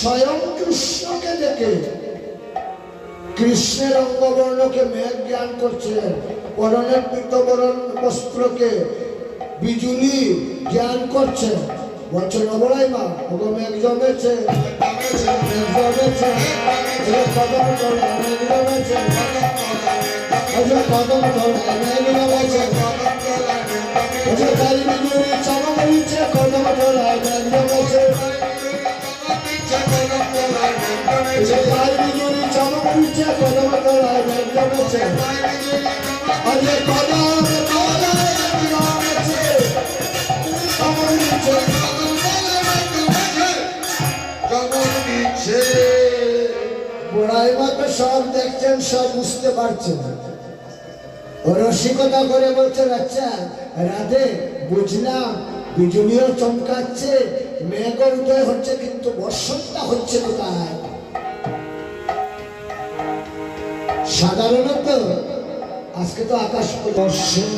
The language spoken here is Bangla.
স্বয়ং কৃষ্ণকে দেখে কৃষ্ণের অঙ্গবর্ণকে মেঘ জ্ঞান করছেন, পরনের পীতবরণ বস্ত্রকে বিজুলি জ্ঞান করছেন। বলছে নবরাই মা ওগো মেঘ জমেছে, মেঘ জমেছে, কদম তোলায় মেঘ জমেছে, কদম তোলায় মেঘ জমেছে, তাই বিজুলি চমক দিচ্ছে, কদম তোলায় মেঘ জমেছে, তাই বিজুলি চমক দিচ্ছে, কদম তোলায় মেঘ জমেছে, কদম তোলায় মেঘ জমেছে, চমক দিচ্ছে, বড়াই মাকে সব দেখছেন, সব বুঝতে পারছেন। রসিকতা করে বলছেন আচ্ছা রাধে বুঝলাম বিজুলিও চমকাচ্ছে, মেঘ উদয় হচ্ছে, কিন্তু বর্ষণটা হচ্ছে কোথায়? সাধারণত আজকে তো আকাশ বর্ষণ